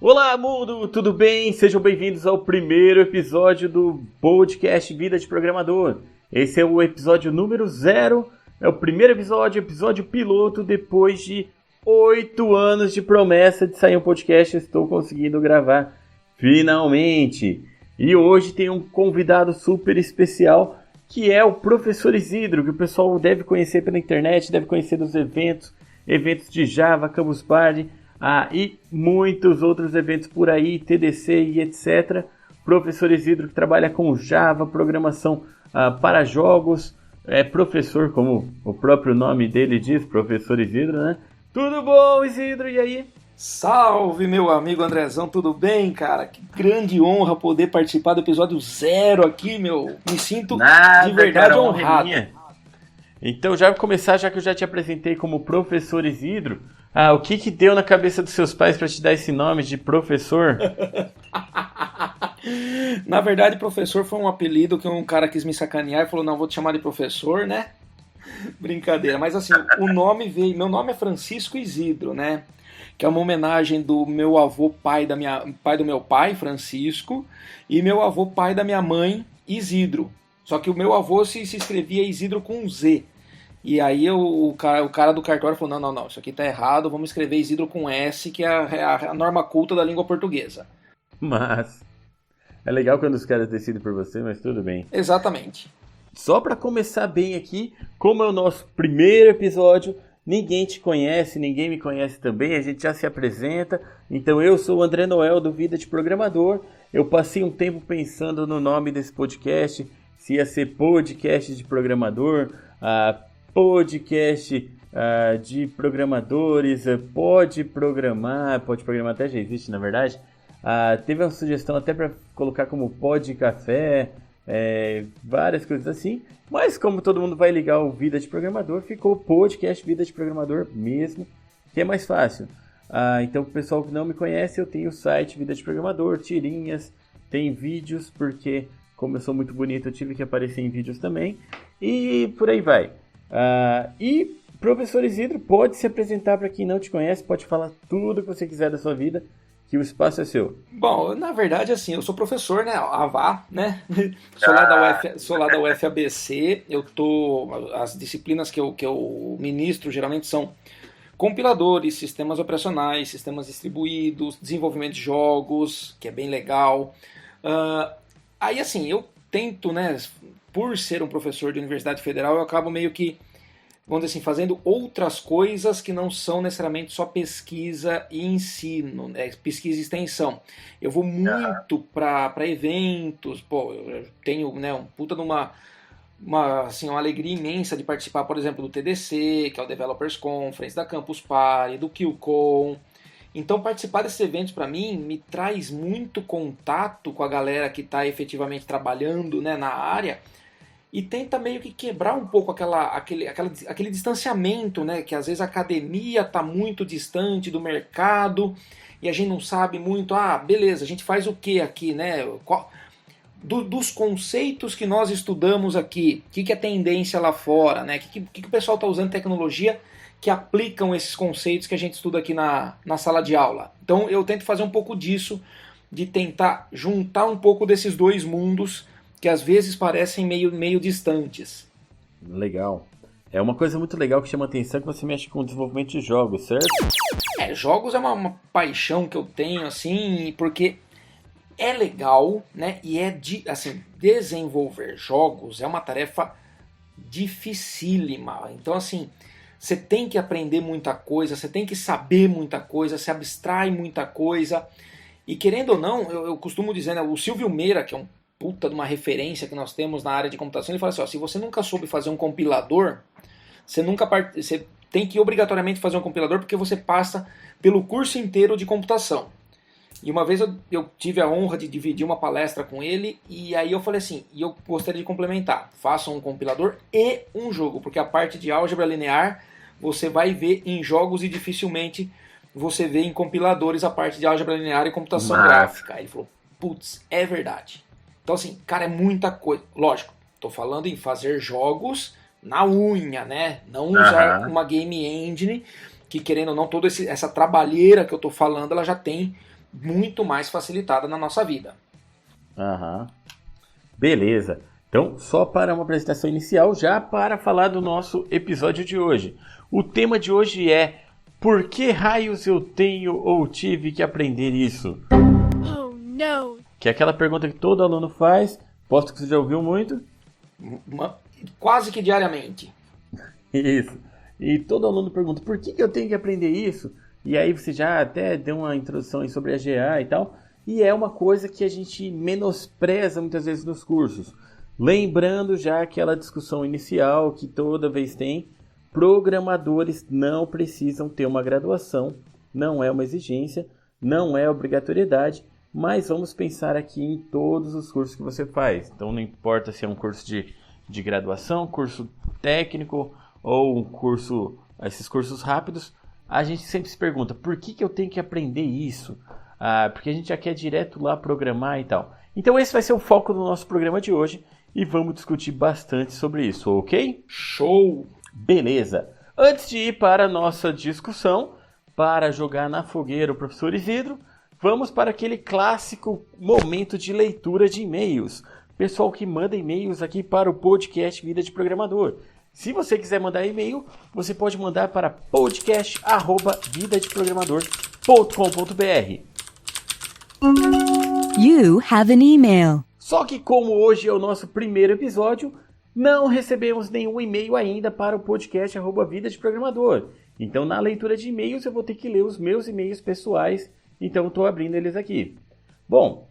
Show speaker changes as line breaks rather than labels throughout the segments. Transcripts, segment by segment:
Olá, mundo! Tudo bem? Sejam bem-vindos ao primeiro episódio do podcast Vida de Programador. Esse é o episódio número 0, é o primeiro episódio piloto, depois de 8 anos de promessa de sair um podcast, estou conseguindo gravar finalmente. E hoje tem um convidado super especial, que é o Professor Isidro, que o pessoal deve conhecer pela internet, deve conhecer dos eventos de Java, Campus Party, e muitos outros eventos por aí, TDC e etc. Professor Isidro, que trabalha com Java, programação para jogos, é professor, como o próprio nome dele diz, Professor Isidro, né? Tudo bom, Isidro? E aí?
Salve, meu amigo Andrezão, tudo bem, cara? Que grande honra poder participar do episódio 0 aqui, meu. Me sinto de verdade honrado.
Então, já vou começar, já que eu já te apresentei como Professor Isidro, o que deu na cabeça dos seus pais para te dar esse nome de professor?
Na verdade, professor foi um apelido que um cara quis me sacanear e falou, não, vou te chamar de professor, né? Brincadeira, mas assim, o nome veio, meu nome é Francisco Isidro, né? Que é uma homenagem do meu avô, pai do meu pai, Francisco, e meu avô, pai da minha mãe, Isidro. Só que o meu avô se escrevia Isidro com Z. E aí o cara do cartório falou, não, isso aqui tá errado, vamos escrever Isidro com S, que é a norma culta da língua portuguesa.
Mas é legal quando os caras decidem por você, mas tudo bem.
Exatamente.
Só para começar bem aqui, como é o nosso primeiro episódio, ninguém te conhece, ninguém me conhece também, a gente já se apresenta. Então eu sou o André Noel do Vida de Programador. Eu passei um tempo pensando no nome desse podcast, se ia ser podcast de programador, podcast de programadores, pode programar até já existe na verdade. Teve uma sugestão até para colocar como pod café, várias coisas assim, mas como todo mundo vai ligar o Vida de Programador, ficou podcast Vida de Programador mesmo, que é mais fácil. Então, o pessoal que não me conhece, eu tenho o site Vida de Programador, tirinhas, tem vídeos, porque como eu sou muito bonito, eu tive que aparecer em vídeos também, e por aí vai. E Professor Isidro, pode se apresentar para quem não te conhece, pode falar tudo que você quiser da sua vida, que o espaço é seu.
Bom, na verdade, assim, eu sou professor, né, AVA, né, sou lá da UFABC, as disciplinas que eu ministro geralmente são compiladores, sistemas operacionais, sistemas distribuídos, desenvolvimento de jogos, que é bem legal. Aí, assim, eu tento, né, por ser um professor de universidade federal, eu acabo meio que, vamos dizer assim, fazendo outras coisas que não são necessariamente só pesquisa e ensino, né? Pesquisa e extensão. Eu vou muito para eventos, eu tenho, né, um puta de uma alegria imensa de participar, por exemplo, do TDC, que é o Developers Conference, da Campus Party, do QCon. Então, participar desses eventos, para mim, me traz muito contato com a galera que está efetivamente trabalhando, né, na área, e tenta meio que quebrar um pouco aquele distanciamento, né? Que às vezes a academia está muito distante do mercado e a gente não sabe muito, beleza, a gente faz o que aqui, né? Dos conceitos que nós estudamos aqui, o que é tendência lá fora, né? O que o pessoal está usando tecnologia que aplicam esses conceitos que a gente estuda aqui na sala de aula. Então eu tento fazer um pouco disso, de tentar juntar um pouco desses dois mundos que às vezes parecem meio distantes.
Legal. É uma coisa muito legal que chama atenção que você mexe com o desenvolvimento de jogos, certo?
Jogos é uma paixão que eu tenho, assim, porque é legal, né? E assim, desenvolver jogos é uma tarefa dificílima. Então, assim, você tem que aprender muita coisa, você tem que saber muita coisa, se abstrai muita coisa. E querendo ou não, eu costumo dizer, né? O Silvio Meira, que é um puta de uma referência que nós temos na área de computação, ele fala assim, se você nunca soube fazer um compilador, você tem que obrigatoriamente fazer um compilador porque você passa pelo curso inteiro de computação. E uma vez eu tive a honra de dividir uma palestra com ele, e aí eu falei assim, e eu gostaria de complementar, faça um compilador e um jogo, porque a parte de álgebra linear você vai ver em jogos e dificilmente você vê em compiladores a parte de álgebra linear e computação gráfica. Aí ele falou, putz, é verdade. Então, assim, cara, é muita coisa. Lógico, tô falando em fazer jogos na unha, né? Não usar uma game engine, que querendo ou não, toda essa trabalheira que eu tô falando, ela já tem muito mais facilitada na nossa vida.
Aham. Beleza. Então, só para uma apresentação inicial, já para falar do nosso episódio de hoje. O tema de hoje é: por que raios eu tenho ou tive que aprender isso? Oh, não! Que é aquela pergunta que todo aluno faz. Posto que você já ouviu muito.
Quase que diariamente.
Isso. E todo aluno pergunta: por que eu tenho que aprender isso? E aí você já até deu uma introdução aí sobre a GA e tal. E é uma coisa que a gente menospreza muitas vezes nos cursos. Lembrando já aquela discussão inicial que toda vez tem: programadores não precisam ter uma graduação, não é uma exigência, não é obrigatoriedade, mas vamos pensar aqui em todos os cursos que você faz. Então não importa se é um curso de graduação, curso técnico ou um curso, esses cursos rápidos, a gente sempre se pergunta: por que eu tenho que aprender isso? Porque a gente já quer direto lá programar e tal. Então esse vai ser o foco do nosso programa de hoje e vamos discutir bastante sobre isso, ok?
Show!
Beleza! Antes de ir para a nossa discussão, para jogar na fogueira o professor Isidro, vamos para aquele clássico momento de leitura de e-mails. Pessoal que manda e-mails aqui para o podcast Vida de Programador. Se você quiser mandar e-mail, você pode mandar para podcast@vidadeprogramador.com.br.
You have an email.
Só que como hoje é o nosso primeiro episódio, não recebemos nenhum e-mail ainda para o podcast @Vida de Programador. Então na leitura de e-mails eu vou ter que ler os meus e-mails pessoais, então estou abrindo eles aqui. Bom,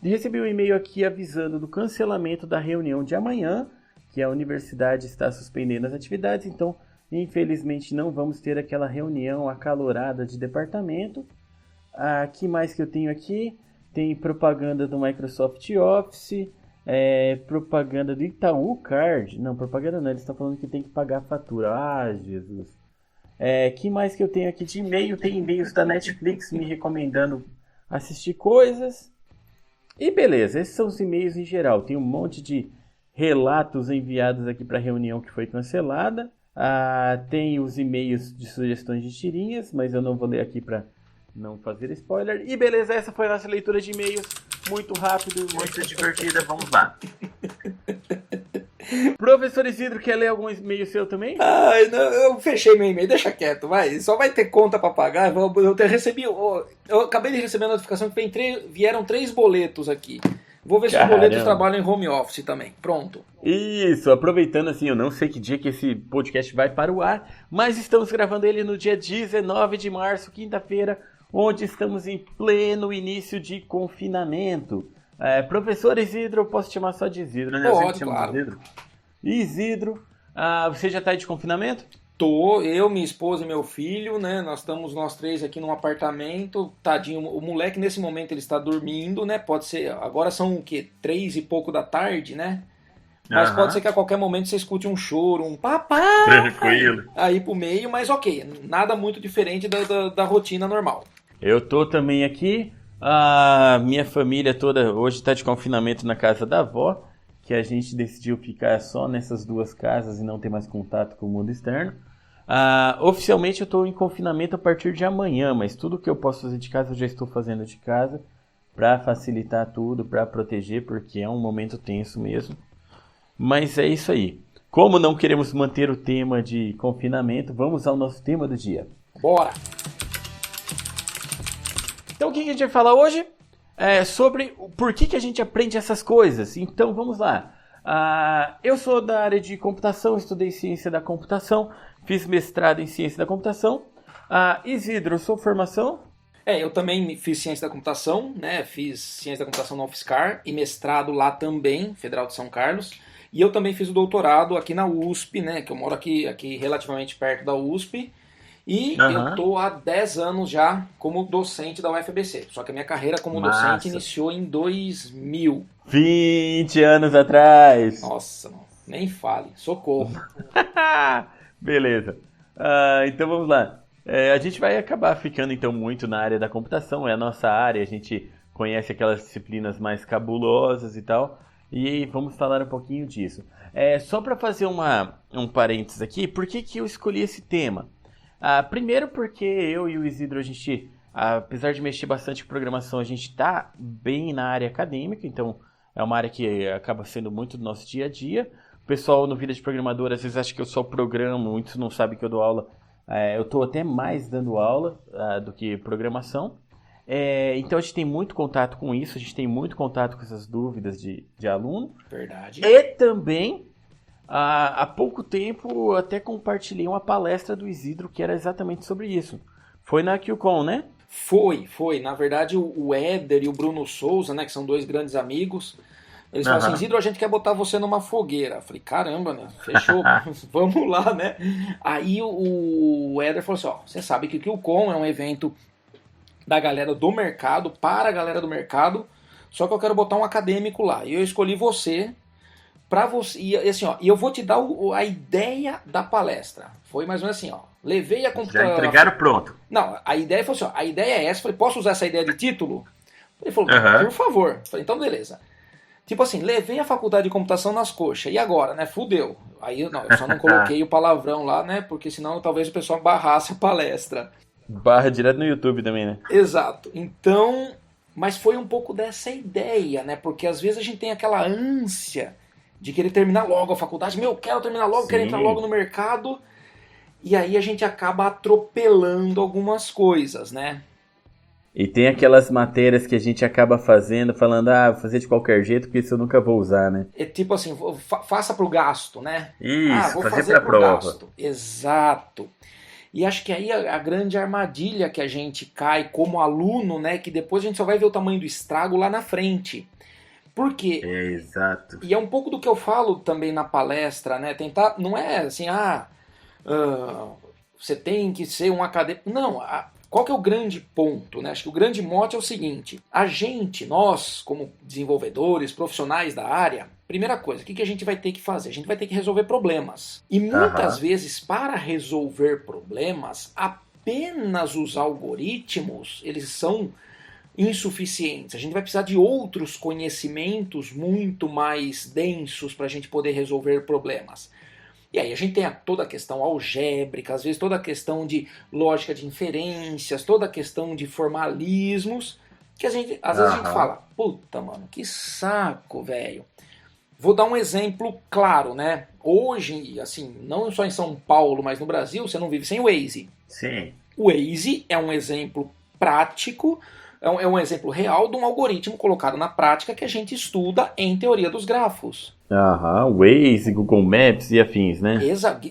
recebi um e-mail aqui avisando do cancelamento da reunião de amanhã, que a universidade está suspendendo as atividades, então infelizmente não vamos ter aquela reunião acalorada de departamento. Que mais que eu tenho aqui? Tem propaganda do Microsoft Office, propaganda do Itaú Card. Não, propaganda não, eles estão falando que tem que pagar a fatura. Jesus. Que mais que eu tenho aqui de e-mail? Tem e-mails da Netflix me recomendando assistir coisas. E beleza, esses são os e-mails em geral. Tem um monte de relatos enviados aqui para a reunião que foi cancelada. Tem os e-mails de sugestões de tirinhas, mas eu não vou ler aqui para não fazer spoiler. E beleza, essa foi a nossa leitura de e-mails. Muito rápido, muito divertida. Vamos lá. Professor Isidro, quer ler algum e-mail seu também?
Ai, não, eu fechei meu e-mail, deixa quieto, vai. Só vai ter conta pra pagar. Eu acabei de receber a notificação que vieram 3 boletos aqui. Vou ver se os boletos trabalham em home office também. Pronto.
Isso, aproveitando assim, eu não sei que dia que esse podcast vai para o ar, mas estamos gravando ele no dia 19 de março, quinta-feira, onde estamos em pleno início de confinamento. Professor Isidro, eu posso te chamar só de Isidro, né?
Pode, claro.
Isidro, você já está de confinamento?
Tô, eu, minha esposa e meu filho, né? Nós estamos nós 3 aqui num apartamento. Tadinho, o moleque nesse momento ele está dormindo, né? Pode ser, agora são o quê? 3 e pouco da tarde, né? Mas pode ser que a qualquer momento você escute um choro, um papai!
Tranquilo.
Aí pro meio, mas ok, nada muito diferente da rotina normal.
Eu tô também aqui, a minha família toda hoje está de confinamento na casa da avó, que a gente decidiu ficar só nessas 2 casas e não ter mais contato com o mundo externo. Oficialmente eu estou em confinamento a partir de amanhã, mas tudo que eu posso fazer de casa eu já estou fazendo de casa para facilitar tudo, para proteger, porque é um momento tenso mesmo. Mas é isso aí. Como não queremos manter o tema de confinamento, vamos ao nosso tema do dia.
Bora!
Então o que a gente vai falar hoje? Sobre por que a gente aprende essas coisas. Então vamos lá. Eu sou da área de computação, estudei ciência da computação, fiz mestrado em ciência da computação. Isidro, sua formação?
Eu também fiz ciência da computação, né? Fiz ciência da computação na UFSCar e mestrado lá também, Federal de São Carlos. E eu também fiz o doutorado aqui na USP, né? Que eu moro aqui relativamente perto da USP. E eu estou há 10 anos já como docente da UFABC. Só que a minha carreira como docente iniciou em 2000.
20 anos atrás.
Nossa, nem fale. Socorro.
Beleza. Então vamos lá. A gente vai acabar ficando então muito na área da computação. É a nossa área. A gente conhece aquelas disciplinas mais cabulosas e tal. E vamos falar um pouquinho disso. Só para fazer um parênteses aqui. Por que eu escolhi esse tema? Primeiro porque eu e o Isidro, a gente apesar de mexer bastante com programação, a gente está bem na área acadêmica, então é uma área que acaba sendo muito do nosso dia a dia. O pessoal no Vida de Programador às vezes acha que eu só programo, muitos não sabem que eu dou aula. Eu estou até mais dando aula do que programação. Então a gente tem muito contato com isso, a gente tem muito contato com essas dúvidas de aluno.
Verdade.
E também, há pouco tempo, eu até compartilhei uma palestra do Isidro que era exatamente sobre isso. Foi na QCon, né?
Foi. Na verdade, o Éder e o Bruno Souza, né, que são dois grandes amigos, eles falaram assim, Isidro, a gente quer botar você numa fogueira. Eu falei, caramba, né? Fechou, vamos lá, né? Aí o Éder falou assim, ó, você sabe que o QCon é um evento da galera do mercado, para a galera do mercado, só que eu quero botar um acadêmico lá. E eu escolhi você, pra você, e assim, ó, e eu vou te dar a ideia da palestra. Foi mais ou menos assim, ó. Levei a computadora.
Já entregaram pronto.
Não, a ideia foi assim, ó, a ideia é essa. Falei, posso usar essa ideia de título? Ele falou, por favor. Falei, então beleza. Tipo assim, levei a faculdade de computação nas coxas. E agora, né? Fudeu. Aí eu só não coloquei o palavrão lá, né? Porque senão talvez o pessoal barrasse a palestra.
Barra direto no YouTube também, né?
Exato. Então, mas foi um pouco dessa ideia, né? Porque às vezes a gente tem aquela ânsia de querer terminar logo a faculdade. Meu, quero terminar logo, quero entrar logo no mercado. E aí a gente acaba atropelando algumas coisas, né?
E tem aquelas matérias que a gente acaba fazendo, falando, vou fazer de qualquer jeito, porque isso eu nunca vou usar, né?
É tipo assim, faça pro gasto, né?
Isso,
vou
fazer
fazer
pra
pro
prova.
gasto. Exato. E acho que aí a grande armadilha que a gente cai como aluno, né? Que depois a gente só vai ver o tamanho do estrago lá na frente. Por quê?
Exato.
E é um pouco do que eu falo também na palestra, né? Tentar, não é assim, você tem que ser um acadêmico. Não, qual que é o grande ponto, né? Acho que o grande mote é o seguinte: nós, como desenvolvedores, profissionais da área, primeira coisa, o que a gente vai ter que fazer? A gente vai ter que resolver problemas. E muitas vezes, para resolver problemas, apenas os algoritmos, eles são insuficientes. A gente vai precisar de outros conhecimentos muito mais densos para a gente poder resolver problemas. E aí a gente tem toda a questão algébrica, às vezes toda a questão de lógica de inferências, toda a questão de formalismos, que às vezes a gente fala, puta, mano, que saco, velho. Vou dar um exemplo claro, né? Hoje, assim, não só em São Paulo, mas no Brasil, você não vive sem o Waze.
Sim.
O Waze é um exemplo prático, é um exemplo real de um algoritmo colocado na prática que a gente estuda em teoria dos grafos.
Waze, Google Maps e afins, né?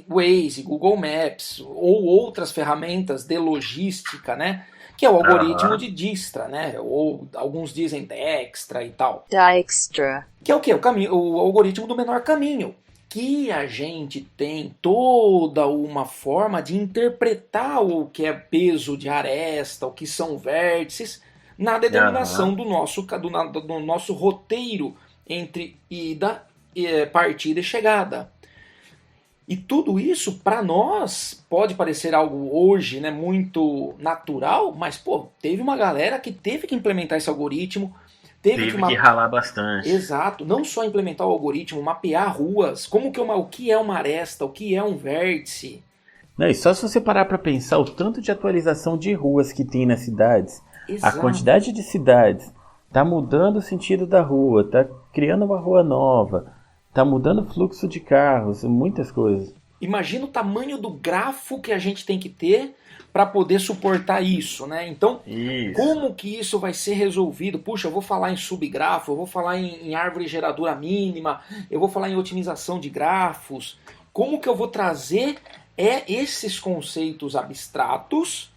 Waze, Google Maps ou outras ferramentas de logística, né? Que é o algoritmo de Dijkstra, né? Ou alguns dizem Dijkstra e tal.
Dijkstra.
Que é o quê? O algoritmo do menor caminho. Que a gente tem toda uma forma de interpretar o que é peso de aresta, o que são vértices, na determinação do nosso roteiro entre partida e chegada. E tudo isso, para nós, pode parecer algo hoje, né, muito natural, mas teve uma galera que teve que implementar esse algoritmo, teve que
ralar bastante.
Exato, não só implementar o algoritmo, mapear ruas, o que é uma aresta, o que é um vértice.
Não, e só se você parar para pensar o tanto de atualização de ruas que tem nas cidades,
Exato.
A quantidade de cidades, tá mudando o sentido da rua, tá criando uma rua nova, tá mudando o fluxo de carros, muitas coisas.
Imagina o tamanho do grafo que a gente tem que ter para poder suportar isso, né? Então, como que isso vai ser resolvido? Puxa, eu vou falar em subgrafo, eu vou falar em árvore geradora mínima, eu vou falar em otimização de grafos. Como que eu vou trazer esses conceitos abstratos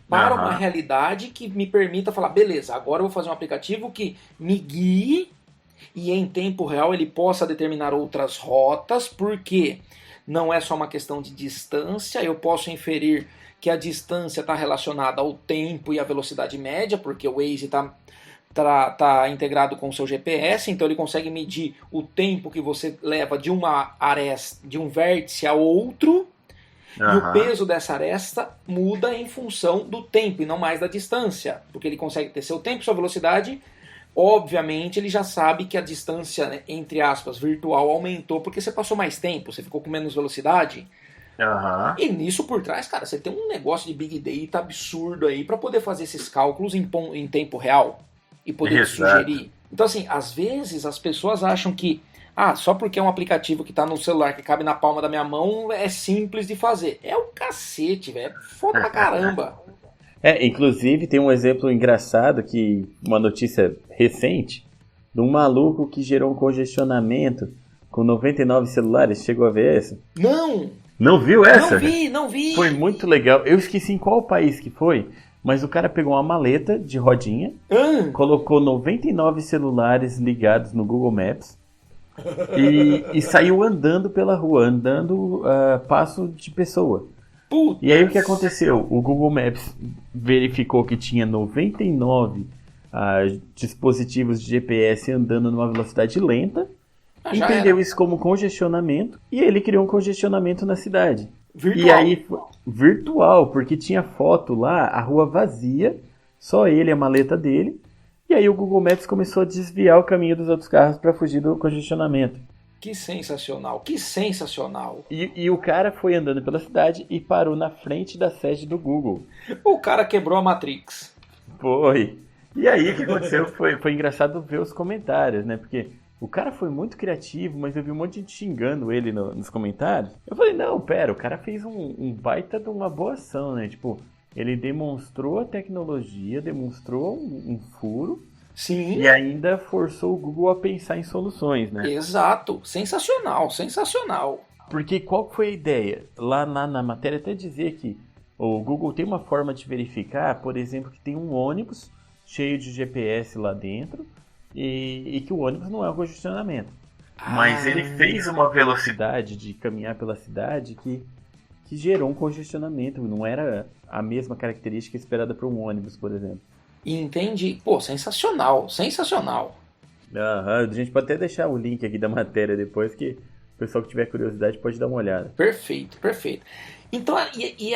para uma realidade que me permita falar, beleza, agora eu vou fazer um aplicativo que me guie e em tempo real ele possa determinar outras rotas, porque não é só uma questão de distância, eu posso inferir que a distância está relacionada ao tempo e à velocidade média, porque o Waze está integrado com o seu GPS, então ele consegue medir o tempo que você leva de um vértice a outro, e o peso dessa aresta muda em função do tempo e não mais da distância, porque ele consegue ter seu tempo e sua velocidade. Obviamente ele já sabe que a distância, né, entre aspas, virtual aumentou porque você passou mais tempo, você ficou com menos velocidade.
Aham.
E nisso por trás, cara, você tem um negócio de Big Data absurdo aí para poder fazer esses cálculos em tempo real e poder te
Exato.
sugerir. Então, assim, às vezes as pessoas acham que só porque é um aplicativo que tá no celular que cabe na palma da minha mão é simples de fazer. É o cacete, velho. É foda pra caramba.
Inclusive tem um exemplo engraçado uma notícia recente de um maluco que gerou um congestionamento com 99 celulares. Chegou a ver essa?
Não!
Não viu essa?
Não vi!
Foi muito legal. Eu esqueci em qual país que foi, mas o cara pegou uma maleta de rodinha, colocou 99 celulares ligados no Google Maps e saiu andando pela rua, andando passo de pessoa.
Putz.
E aí o que aconteceu? O Google Maps verificou que tinha 99 dispositivos de GPS andando numa velocidade lenta, entendeu isso como congestionamento e ele criou um congestionamento na cidade.
Virtual.
E aí, virtual, porque tinha foto lá, a rua vazia, só ele e a maleta dele. E aí o Google Maps começou a desviar o caminho dos outros carros para fugir do congestionamento.
Que sensacional, que sensacional.
E o cara foi andando pela cidade e parou na frente da sede do Google.
O cara quebrou a Matrix.
Foi. E aí o que aconteceu foi engraçado ver os comentários, né? Porque o cara foi muito criativo, mas eu vi um monte de gente xingando ele nos comentários. Eu falei, não, pera, o cara fez um baita de uma boa ação, né? Tipo, ele demonstrou a tecnologia, demonstrou um furo.
Sim.
E ainda forçou o Google a pensar em soluções, né?
Exato. Sensacional, sensacional.
Porque qual foi a ideia? Lá na matéria até dizia que o Google tem uma forma de verificar, por exemplo, que tem um ônibus cheio de GPS lá dentro e que o ônibus não é um congestionamento. Mas ele fez uma velocidade de caminhar pela cidade que gerou um congestionamento. Não era a mesma característica esperada para um ônibus, por exemplo.
Entendi. Pô, sensacional, sensacional.
A gente pode até deixar o link aqui da matéria depois, que o pessoal que tiver curiosidade pode dar uma olhada.
Perfeito, perfeito. Então,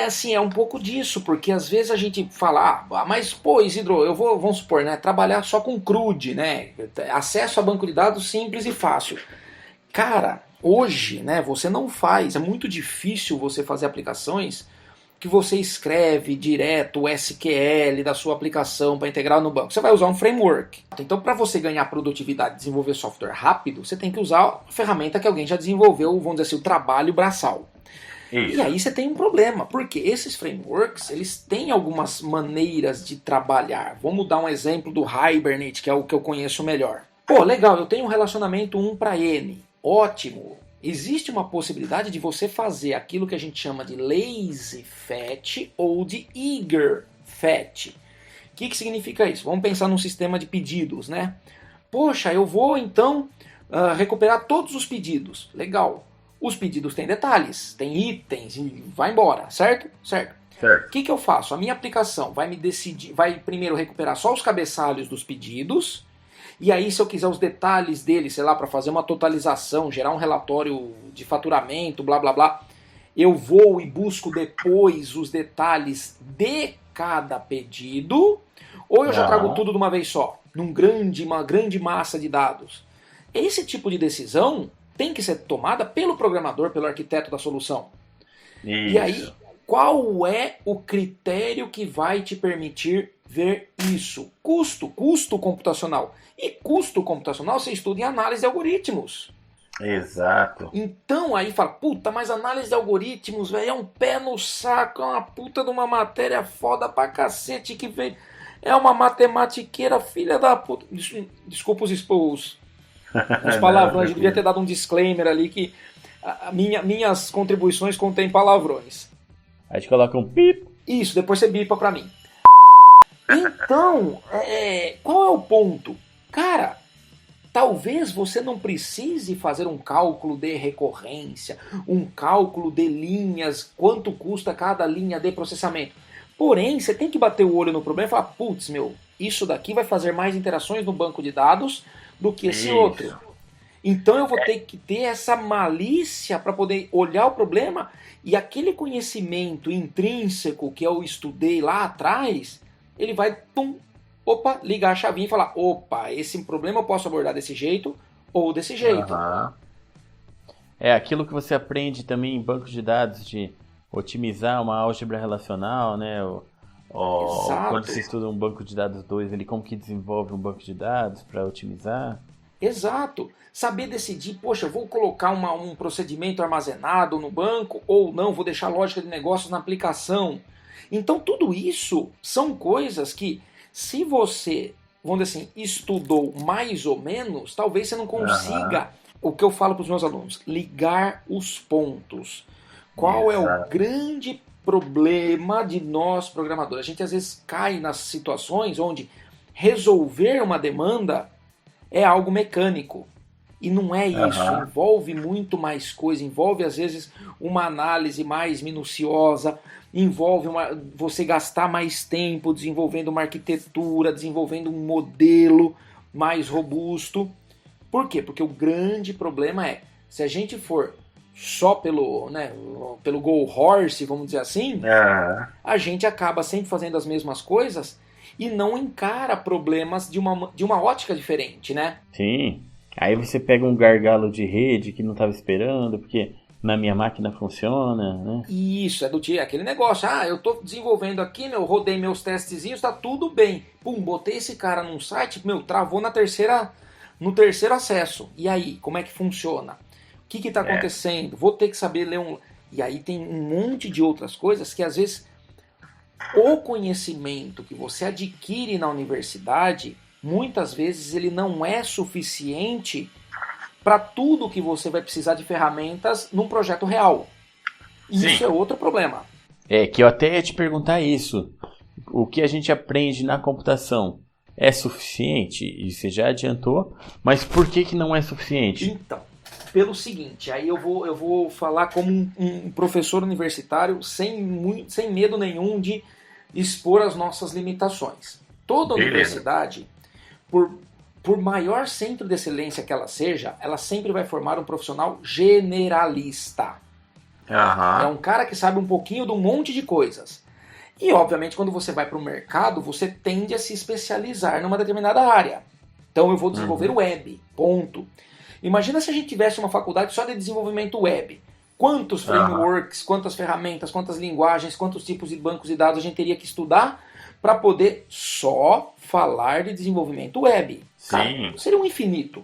assim, é um pouco disso, porque às vezes a gente fala, mas pô, Isidro, eu vamos supor, né, trabalhar só com CRUD, né, acesso a banco de dados simples e fácil. Cara, hoje, né, você não faz, é muito difícil você fazer aplicações que você escreve direto o SQL da sua aplicação para integrar no banco. Você vai usar um framework. Então, para você ganhar produtividade e desenvolver software rápido, você tem que usar a ferramenta que alguém já desenvolveu, vamos dizer assim, o trabalho braçal. Isso. E aí você tem um problema, porque esses frameworks, eles têm algumas maneiras de trabalhar. Vamos dar um exemplo do Hibernate, que é o que eu conheço melhor. Pô, legal, eu tenho um relacionamento 1 para N. Ótimo. Existe uma possibilidade de você fazer aquilo que a gente chama de lazy fetch ou de eager fetch. O que significa isso? Vamos pensar num sistema de pedidos, né? Poxa, eu vou então recuperar todos os pedidos. Legal. Os pedidos têm detalhes, têm itens e vai embora, certo? Certo. O que eu faço? A minha aplicação vai primeiro recuperar só os cabeçalhos dos pedidos. E aí, se eu quiser os detalhes dele, sei lá, para fazer uma totalização, gerar um relatório de faturamento, blá blá blá, eu vou e busco depois os detalhes de cada pedido, ou eu já trago tudo de uma vez só, uma grande massa de dados. Esse tipo de decisão tem que ser tomada pelo programador, pelo arquiteto da solução. Isso. E aí, qual é o critério que vai te permitir ver isso? Custo computacional. E custo computacional você estuda em análise de algoritmos.
Exato.
Então aí fala, puta, mas análise de algoritmos, velho, é um pé no saco, é uma puta de uma matéria foda pra cacete que vem. É uma matematiqueira filha da puta. Desculpa os palavrões, eu devia ter dado um disclaimer ali que minhas contribuições contêm palavrões.
A gente coloca um pip.
Isso, depois você bipa pra mim. Então, qual é o ponto? Cara, talvez você não precise fazer um cálculo de recorrência, um cálculo de linhas, quanto custa cada linha de processamento. Porém, você tem que bater o olho no problema e falar, putz, isso daqui vai fazer mais interações no banco de dados do que esse outro. Então eu vou ter que ter essa malícia para poder olhar o problema e aquele conhecimento intrínseco que eu estudei lá atrás, ele vai, ligar a chavinha e falar, opa, esse problema eu posso abordar desse jeito ou desse jeito.
É aquilo que você aprende também em banco de dados, de otimizar uma álgebra relacional, né?
Exato.
Quando você estuda um banco de dados 2, ele como que desenvolve um banco de dados para otimizar.
Exato. Saber decidir, poxa, eu vou colocar um procedimento armazenado no banco ou não, vou deixar a lógica de negócios na aplicação. Então tudo isso são coisas que, se você, vamos dizer assim, estudou mais ou menos, talvez você não consiga, o que eu falo para os meus alunos, ligar os pontos. Qual é o grande problema de nós programadores? A gente às vezes cai nas situações onde resolver uma demanda é algo mecânico. E não é isso, envolve muito mais coisa, envolve às vezes uma análise mais minuciosa, envolve você gastar mais tempo desenvolvendo uma arquitetura, desenvolvendo um modelo mais robusto. Por quê? Porque o grande problema é, se a gente for só pelo go horse, vamos dizer assim, a gente acaba sempre fazendo as mesmas coisas e não encara problemas de uma ótica diferente, né?
Sim. Aí você pega um gargalo de rede que não estava esperando, porque na minha máquina funciona, né?
Isso, aquele negócio. Eu tô desenvolvendo aqui, rodei meus testezinhos, tá tudo bem. Pum, botei esse cara num site, travou no terceiro acesso. E aí, como é que funciona? O que tá acontecendo? Vou ter que saber ler um... E aí tem um monte de outras coisas que às vezes o conhecimento que você adquire na universidade, muitas vezes ele não é suficiente para tudo que você vai precisar de ferramentas num projeto real. Isso é outro problema.
É, que eu até ia te perguntar isso. O que a gente aprende na computação é suficiente? E você já adiantou, mas por que não é suficiente?
Então, pelo seguinte, aí eu vou falar como um professor universitário sem medo nenhum de expor as nossas limitações. Toda universidade, por maior centro de excelência que ela seja, ela sempre vai formar um profissional generalista. É um cara que sabe um pouquinho de um monte de coisas. E, obviamente, quando você vai para o mercado, você tende a se especializar numa determinada área. Então, eu vou desenvolver web, ponto. Imagina se a gente tivesse uma faculdade só de desenvolvimento web. Quantos frameworks, quantas ferramentas, quantas linguagens, quantos tipos de bancos de dados a gente teria que estudar para poder só falar de desenvolvimento web? Cara, seria um infinito.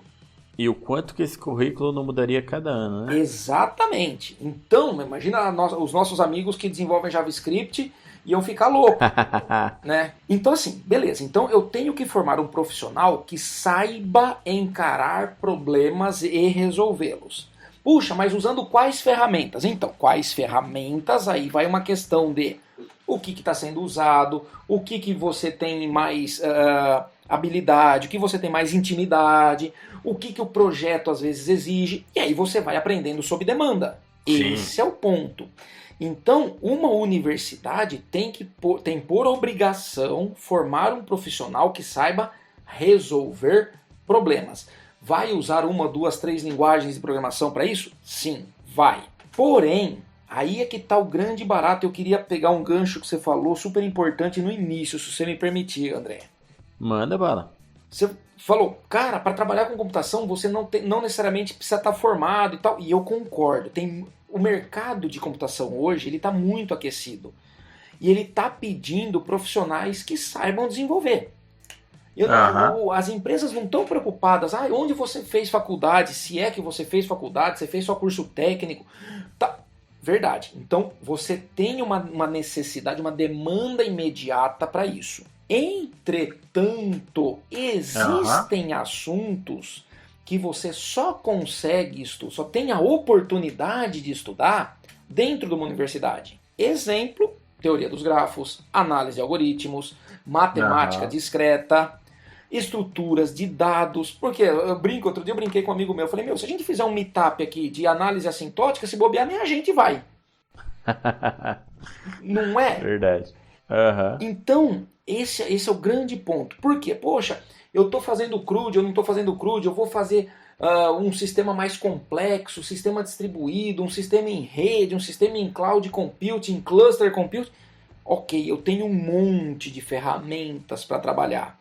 E o quanto que esse currículo não mudaria cada ano, né?
Exatamente. Então, imagina os nossos amigos que desenvolvem JavaScript iam ficar loucos, né? Então, assim, beleza. Então, eu tenho que formar um profissional que saiba encarar problemas e resolvê-los. Puxa, mas usando quais ferramentas? Então, quais ferramentas? Aí vai uma questão de o que está sendo usado, o que você tem mais habilidade, o que você tem mais intimidade, o que o projeto às vezes exige, e aí você vai aprendendo sob demanda. Esse é o ponto. Então, uma universidade tem por obrigação formar um profissional que saiba resolver problemas. Vai usar 1, 2, 3 linguagens de programação para isso? Sim, vai. Porém, aí é que está o grande barato. Eu queria pegar um gancho que você falou, super importante no início, se você me permitir, André.
Manda bala.
Você falou, cara, para trabalhar com computação você não necessariamente precisa estar formado e tal. E eu concordo. O mercado de computação hoje ele está muito aquecido. E ele está pedindo profissionais que saibam desenvolver. As empresas não estão preocupadas, onde você fez faculdade, se é que você fez faculdade, você fez só curso técnico. Tá. Verdade. Então você tem uma necessidade, uma demanda imediata para isso. Entretanto, existem assuntos que você só consegue estudar, só tem a oportunidade de estudar dentro de uma universidade. Exemplo, teoria dos grafos, análise de algoritmos, matemática discreta, estruturas de dados. Porque outro dia eu brinquei com um amigo meu, eu falei, se a gente fizer um meetup aqui de análise assintótica, se bobear, nem a gente vai. Não é?
Verdade.
Então, esse é o grande ponto. Por quê? Poxa, eu estou fazendo CRUD, eu não estou fazendo CRUD, eu vou fazer um sistema mais complexo, um sistema distribuído, um sistema em rede, um sistema em cloud computing, cluster computing. Ok, eu tenho um monte de ferramentas para trabalhar.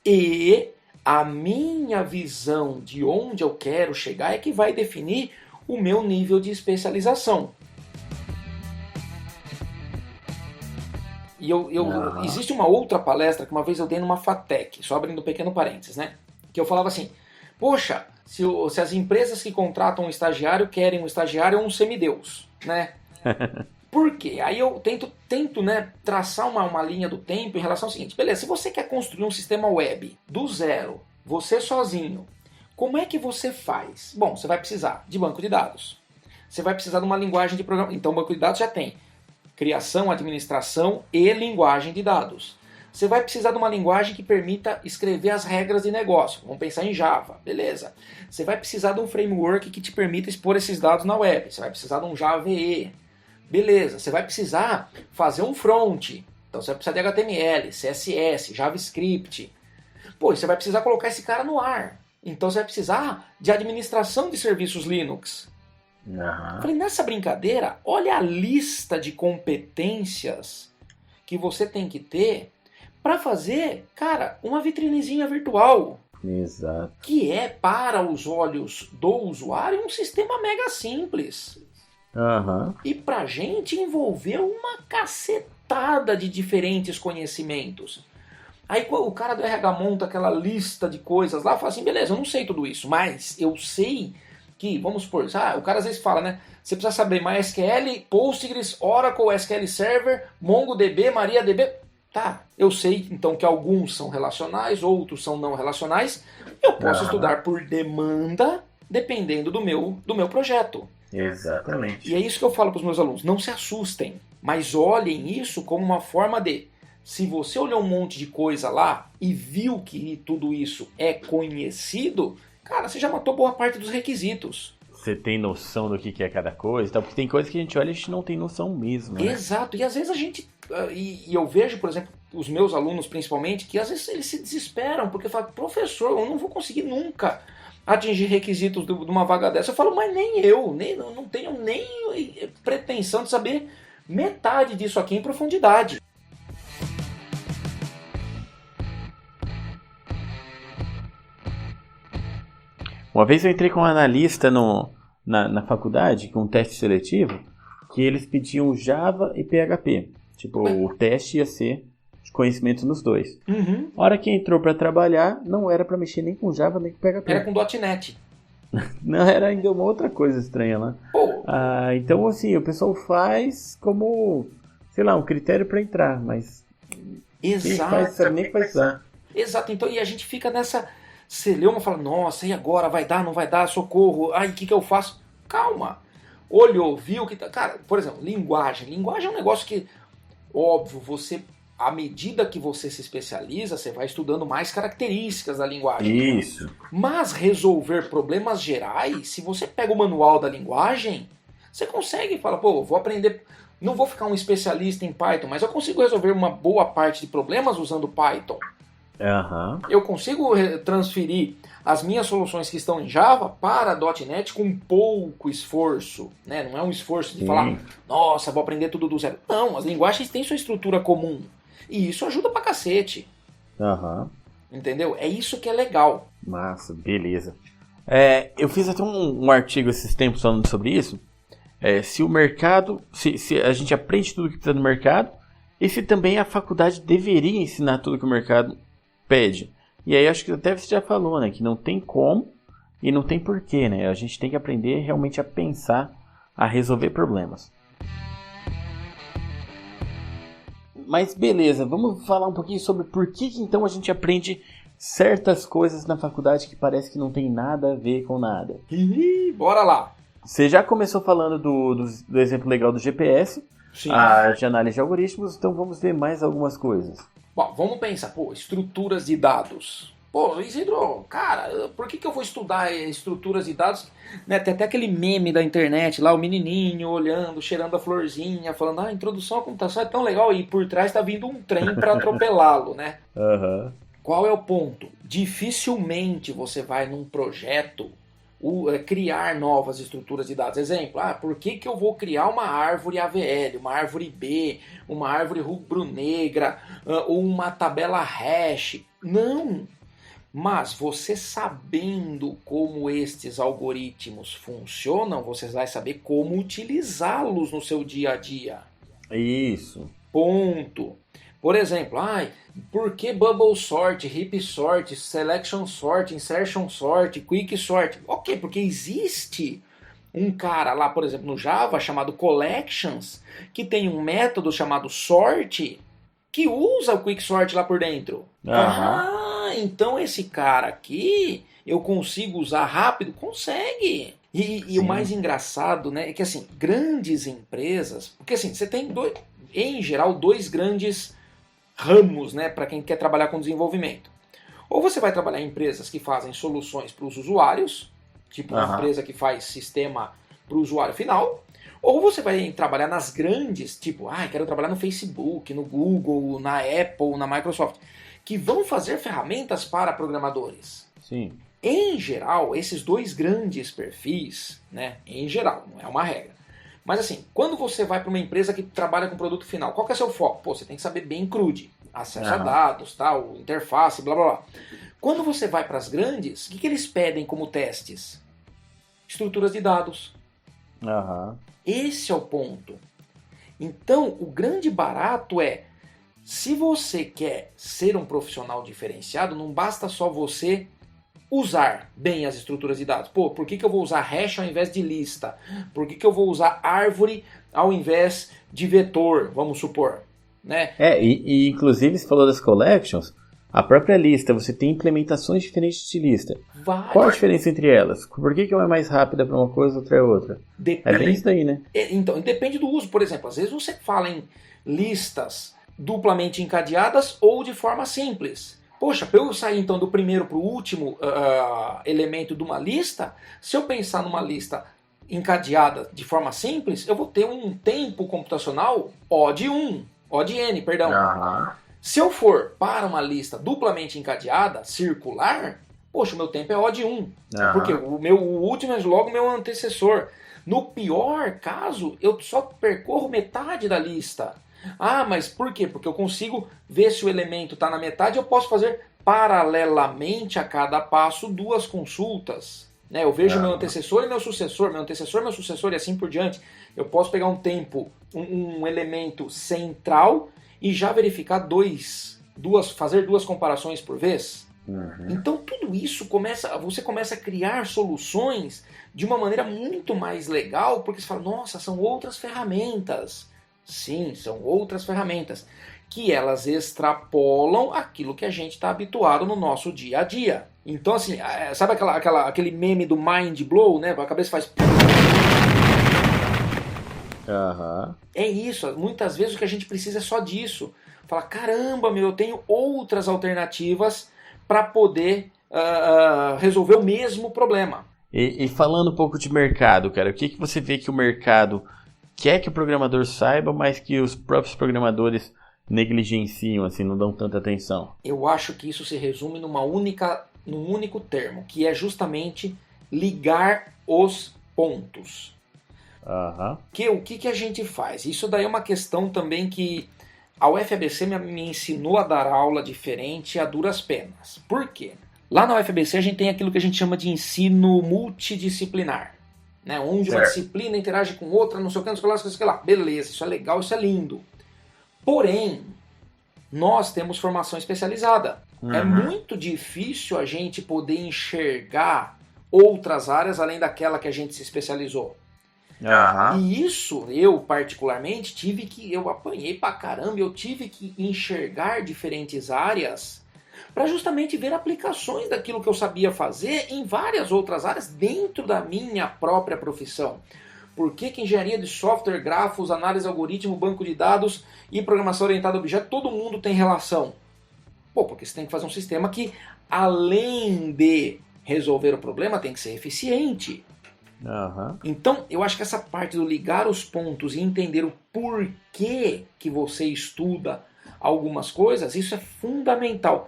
E a minha visão de onde eu quero chegar é que vai definir o meu nível de especialização. E existe uma outra palestra que uma vez eu dei numa FATEC, só abrindo um pequeno parênteses, né? Que eu falava assim, poxa, se as empresas que contratam um estagiário querem um estagiário ou um semideus, né? Por quê? Aí eu tento né, traçar uma linha do tempo em relação ao seguinte, beleza, se você quer construir um sistema web do zero, você sozinho, como é que você faz? Bom, você vai precisar de banco de dados, você vai precisar de uma linguagem de programação, então o banco de dados já tem criação, administração e linguagem de dados. Você vai precisar de uma linguagem que permita escrever as regras de negócio. Vamos pensar em Java, beleza. Você vai precisar de um framework que te permita expor esses dados na web. Você vai precisar de um Java EE. Beleza. Você vai precisar fazer um front. Então você vai precisar de HTML, CSS, JavaScript. Pô, você vai precisar colocar esse cara no ar. Então você vai precisar de administração de serviços Linux.
Uhum.
Falei, nessa brincadeira, olha a lista de competências que você tem que ter para fazer, cara, uma vitrinezinha virtual.
Exato.
Que é, para os olhos do usuário, um sistema mega simples.
Uhum.
E pra gente envolveu uma cacetada de diferentes conhecimentos. Aí o cara do RH monta aquela lista de coisas lá e fala assim, beleza, eu não sei tudo isso, mas eu sei que, vamos supor, o cara às vezes fala, né? Você precisa saber MySQL, Postgres, Oracle, SQL Server, MongoDB, MariaDB. Tá, eu sei então que alguns são relacionais, outros são não relacionais. Eu posso estudar por demanda, dependendo do meu projeto.
Exatamente.
E é isso que eu falo para os meus alunos, não se assustem, mas olhem isso como uma forma de, se você olhou um monte de coisa lá e viu que tudo isso é conhecido, cara, você já matou boa parte dos requisitos.
Você tem noção do que é cada coisa, porque tem coisa que a gente olha e a gente não tem noção mesmo. Né?
Exato, e às vezes a gente, e eu vejo, por exemplo, os meus alunos principalmente, que às vezes eles se desesperam, porque falam, professor, eu não vou conseguir nunca atingir requisitos de uma vaga dessa. Eu falo, mas nem eu, não tenho nem pretensão de saber metade disso aqui em profundidade.
Uma vez eu entrei com um analista na faculdade, com um teste seletivo, que eles pediam Java e PHP. Tipo, o teste ia ser de conhecimento nos dois.
Uhum.
A hora que entrou para trabalhar, não era para mexer nem com Java nem com PHP.
Era com .NET.
Não, era ainda uma outra coisa estranha lá. Então, assim, o pessoal faz como, sei lá, um critério para entrar, mas
Exato.
nem faz usar.
Exato, então, e a gente fica nessa celeuma, fala, nossa, e agora? Vai dar, não vai dar? Socorro, ai, o que eu faço? Calma, olhou, viu que tá... Cara, por exemplo, linguagem é um negócio que, óbvio, à medida que você se especializa, você vai estudando mais características da linguagem.
Isso.
Mas resolver problemas gerais, se você pega o manual da linguagem, você consegue, fala, pô, vou aprender, não vou ficar um especialista em Python, mas eu consigo resolver uma boa parte de problemas usando Python.
Uhum.
Eu consigo transferir as minhas soluções que estão em Java para .NET com pouco esforço, né? Não é um esforço de falar, nossa, vou aprender tudo do zero. Não, as linguagens têm sua estrutura comum. E isso ajuda pra cacete.
Uhum.
Entendeu? É isso que é legal.
Massa, beleza. Eu fiz até um artigo esses tempos falando sobre isso. Se o mercado, se a gente aprende tudo que precisa no mercado, e se também a faculdade deveria ensinar tudo que o mercado pede. E aí acho que até você já falou, né? Que não tem como e não tem porquê, né? A gente tem que aprender realmente a pensar, a resolver problemas. Mas beleza, vamos falar um pouquinho sobre por que então a gente aprende certas coisas na faculdade que parece que não tem nada a ver com nada.
Bora lá!
Você já começou falando do exemplo legal do GPS,
Sim.
de análise de algoritmos, então vamos ver mais algumas coisas.
Bom, vamos pensar, estruturas de dados. Pô, Isidro, cara, por que eu vou estudar estruturas de dados? Né, tem até aquele meme da internet lá, o menininho olhando, cheirando a florzinha, falando, a introdução à computação é tão legal, e por trás tá vindo um trem para atropelá-lo, né?
Uhum.
Qual é o ponto? Dificilmente você vai num projeto criar novas estruturas de dados. Exemplo, por que eu vou criar uma árvore AVL, uma árvore B, uma árvore rubro-negra, ou uma tabela hash? Não! Mas você sabendo como estes algoritmos funcionam, você vai saber como utilizá-los no seu dia a dia.
Isso.
Ponto. Por exemplo, por que bubble sort, heap sort, selection sort, insertion sort, quick sort? Ok, porque existe um cara lá, por exemplo, no Java, chamado collections, que tem um método chamado sort, que usa o quick sort lá por dentro. Então esse cara aqui, eu consigo usar rápido? Consegue. E o mais engraçado, né, é que assim, grandes empresas, porque assim, você tem em geral dois grandes ramos, né, para quem quer trabalhar com desenvolvimento. Ou você vai trabalhar em empresas que fazem soluções para os usuários, tipo uma empresa que faz sistema para o usuário final, ou você vai trabalhar nas grandes, tipo, quero trabalhar no Facebook, no Google, na Apple, na Microsoft, que vão fazer ferramentas para programadores.
Sim.
Em geral, esses dois grandes perfis, né, em geral, não é uma regra, mas assim, quando você vai para uma empresa que trabalha com produto final, qual que é o seu foco? Pô, você tem que saber bem CRUD, acesso a dados, tal, interface, blá blá blá. Quando você vai para as grandes, o que eles pedem como testes? Estruturas de dados. Esse é o ponto. Então, o grande barato é, se você quer ser um profissional diferenciado, não basta só você usar bem as estruturas de dados. Pô, por que eu vou usar hash ao invés de lista? Por que eu vou usar árvore ao invés de vetor, vamos supor? Né?
E inclusive você falou das collections, a própria lista, você tem implementações diferentes de lista. Qual a diferença entre elas? Por que uma é mais rápida para uma coisa, outra é outra? É bem isso daí, né?
Então, depende do uso. Por exemplo, às vezes você fala em listas duplamente encadeadas ou de forma simples. Poxa, para eu sair então do primeiro para o último elemento de uma lista, se eu pensar numa lista encadeada de forma simples, eu vou ter um tempo computacional O de N, perdão. Se eu for para uma lista duplamente encadeada, circular, poxa, o meu tempo é O de 1. Porque o último é logo o meu antecessor. No pior caso, eu só percorro metade da lista. Mas por quê? Porque eu consigo ver se o elemento está na metade, eu posso fazer paralelamente a cada passo duas consultas. Né? Eu vejo meu antecessor e meu sucessor, meu antecessor e meu sucessor e assim por diante. Eu posso pegar um tempo, um elemento central e já verificar fazer duas comparações por vez. Então tudo isso você começa a criar soluções de uma maneira muito mais legal, porque você fala, nossa, são outras ferramentas. Sim, são outras ferramentas que elas extrapolam aquilo que a gente está habituado no nosso dia a dia. Então, assim, sabe aquele meme do mind blow, né? A cabeça faz... É isso, muitas vezes o que a gente precisa é só disso. Fala, caramba, eu tenho outras alternativas para poder resolver o mesmo problema.
E falando um pouco de mercado, cara, o que você vê que o mercado quer que o programador saiba, mas que os próprios programadores negligenciam, assim, não dão tanta atenção? Eu
acho que isso se resume num único termo, que é justamente ligar os pontos. O que a gente faz? Isso daí é uma questão também que a UFABC me ensinou a dar aula diferente a duras penas. Por quê? Lá na UFABC a gente tem aquilo que a gente chama de ensino multidisciplinar. Né? Onde uma disciplina interage com outra, não sei o que, não sei o que lá. Beleza, isso é legal, isso é lindo. Porém, nós temos formação especializada. É muito difícil a gente poder enxergar outras áreas além daquela que a gente se especializou. E isso, eu particularmente, eu apanhei pra caramba, eu tive que enxergar diferentes áreas para justamente ver aplicações daquilo que eu sabia fazer em várias outras áreas dentro da minha própria profissão. Por que engenharia de software, grafos, análise de algoritmo, banco de dados e programação orientada a objeto, todo mundo tem relação? Porque você tem que fazer um sistema que, além de resolver o problema, tem que ser eficiente. Então, eu acho que essa parte do ligar os pontos e entender o porquê que você estuda algumas coisas, isso é fundamental.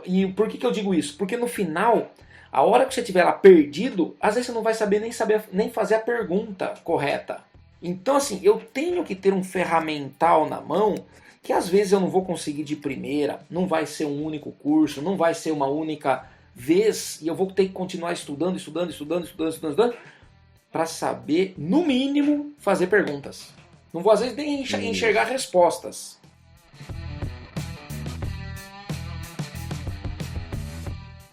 E por que eu digo isso? Porque no final, a hora que você estiver lá perdido, às vezes você não vai saber nem fazer a pergunta correta. Então, assim, eu tenho que ter um ferramental na mão que às vezes eu não vou conseguir de primeira, não vai ser um único curso, não vai ser uma única vez, e eu vou ter que continuar estudando, para saber, no mínimo, fazer perguntas. Não vou às vezes nem enxergar respostas.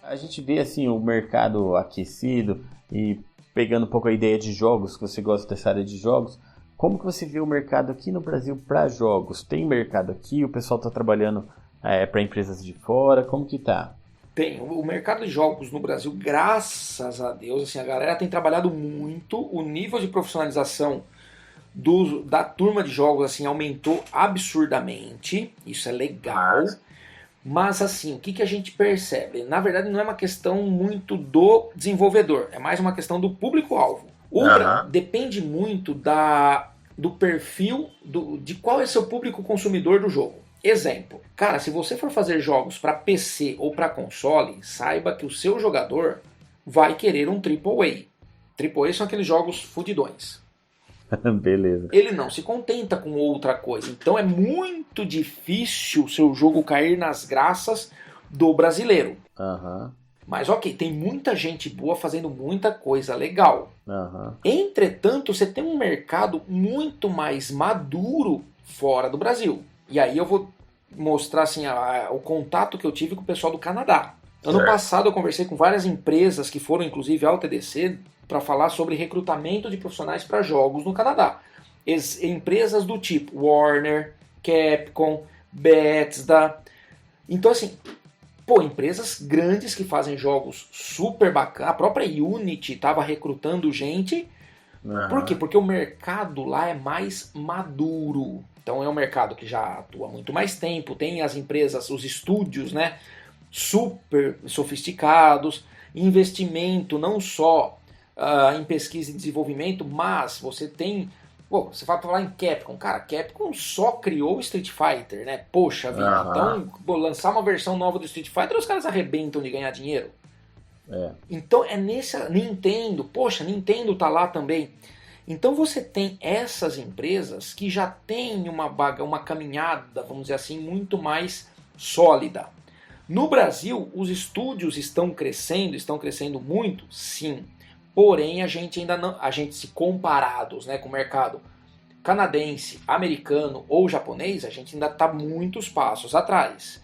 A gente vê assim o mercado aquecido e pegando um pouco a ideia de jogos, que você gosta dessa área de jogos, como que você vê o mercado aqui no Brasil para jogos? Tem mercado aqui? O pessoal está trabalhando para empresas de fora? Como que tá?
Tem. O mercado de jogos no Brasil, graças a Deus, assim, a galera tem trabalhado muito, o nível de profissionalização da turma de jogos assim, aumentou absurdamente, isso é legal. Mas assim, o que a gente percebe? Na verdade não é uma questão muito do desenvolvedor, é mais uma questão do público-alvo. Depende muito do perfil, de qual é seu público consumidor do jogo. Exemplo, cara, se você for fazer jogos para PC ou para console, saiba que o seu jogador vai querer um AAA. AAA são aqueles jogos fudidões.
Beleza.
Ele não se contenta com outra coisa. Então é muito difícil o seu jogo cair nas graças do brasileiro. Mas ok, tem muita gente boa fazendo muita coisa legal. Entretanto, você tem um mercado muito mais maduro fora do Brasil. E aí eu vou mostrar assim, o contato que eu tive com o pessoal do Canadá. Ano passado eu conversei com várias empresas que foram inclusive ao TDC para falar sobre recrutamento de profissionais para jogos no Canadá. Empresas do tipo Warner, Capcom, Bethesda. Então assim, empresas grandes que fazem jogos super bacanas. A própria Unity estava recrutando gente. Por quê? Porque o mercado lá é mais maduro. Então é um mercado que já atua há muito mais tempo. Tem as empresas, os estúdios, né, super sofisticados. Investimento não só em pesquisa e desenvolvimento, mas você tem... você vai falar em Capcom. Cara, Capcom só criou o Street Fighter, né? Poxa vida. Então, lançar uma versão nova do Street Fighter, os caras arrebentam de ganhar dinheiro. Então é nessa... Nintendo, Nintendo tá lá também. Então você tem essas empresas que já têm uma caminhada, vamos dizer assim, muito mais sólida. No Brasil, os estúdios estão crescendo muito, sim. Porém, a gente ainda não, se comparados, né, com o mercado canadense, americano ou japonês, a gente ainda está muitos passos atrás.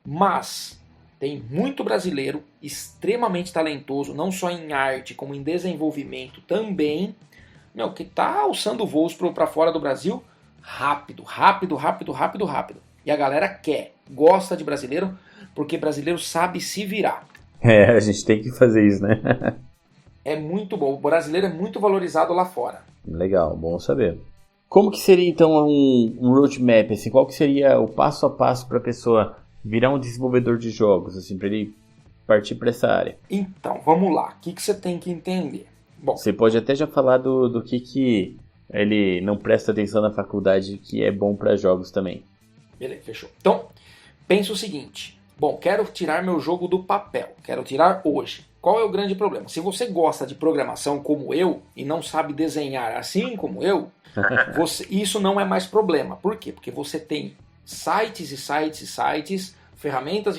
Mas tem muito brasileiro extremamente talentoso, não só em arte, como em desenvolvimento também, que está alçando voos para fora do Brasil rápido. E a galera gosta de brasileiro, porque brasileiro sabe se virar.
A gente tem que fazer isso, né?
É muito bom. O brasileiro é muito valorizado lá fora.
Legal, bom saber. Como que seria então um roadmap? Assim, qual que seria o passo a passo para a pessoa virar um desenvolvedor de jogos, assim, para ele partir para essa área?
Então, vamos lá. O que você tem que entender? Bom,
você pode até já falar do que ele não presta atenção na faculdade, que é bom para jogos também.
Beleza, fechou. Então, pensa o seguinte. Bom, quero tirar meu jogo do papel. Quero tirar hoje. Qual é o grande problema? Se você gosta de programação como eu e não sabe desenhar assim como eu, isso não é mais problema. Por quê? Porque você tem sites, ferramentas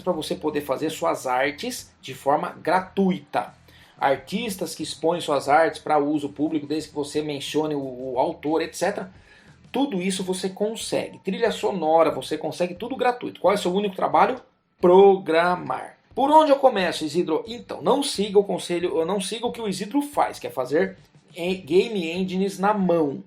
para você poder fazer suas artes de forma gratuita. Artistas que expõem suas artes para uso público, desde que você mencione o autor, etc. Tudo isso você consegue. Trilha sonora, você consegue tudo gratuito. Qual é o seu único trabalho? Programar. Por onde eu começo, Isidro? Então, não siga o conselho, não siga o que o Isidro faz, que é fazer game engines na mão.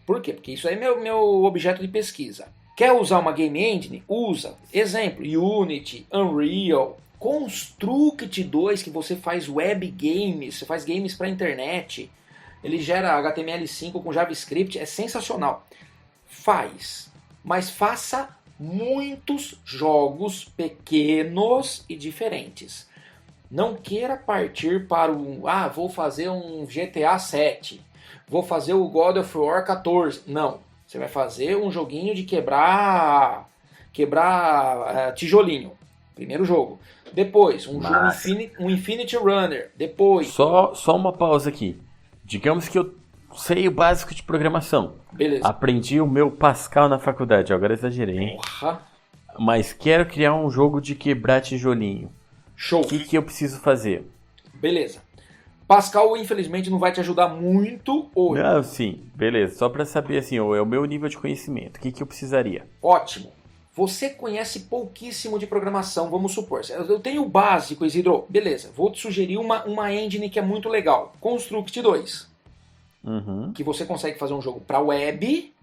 Por quê? Porque isso aí é meu objeto de pesquisa. Quer usar uma game engine? Usa. Exemplo, Unity, Unreal, Construct 2, que você faz web games, você faz games para internet. Ele gera HTML5 com JavaScript, é sensacional. Faz, mas faça muitos jogos pequenos e diferentes. Não queira partir para vou fazer um GTA 7, vou fazer o God of War 14. Não, você vai fazer um joguinho de quebrar tijolinho. Primeiro jogo. Depois, um Infinity Runner. Depois...
Só uma pausa aqui. Digamos que eu sei o básico de programação.
Beleza.
Aprendi o meu Pascal na faculdade, agora exagerei, hein?
Porra.
Mas quero criar um jogo de quebrar tijolinho.
Show.
O que eu preciso fazer?
Beleza. Pascal, infelizmente, não vai te ajudar muito hoje.
Não, sim, beleza. Só pra saber, assim, é o meu nível de conhecimento. O que eu precisaria?
Ótimo. Você conhece pouquíssimo de programação, vamos supor. Eu tenho o básico, Isidro. Beleza, vou te sugerir uma engine que é muito legal. Construct 2.
Uhum.
Que você consegue fazer um jogo para web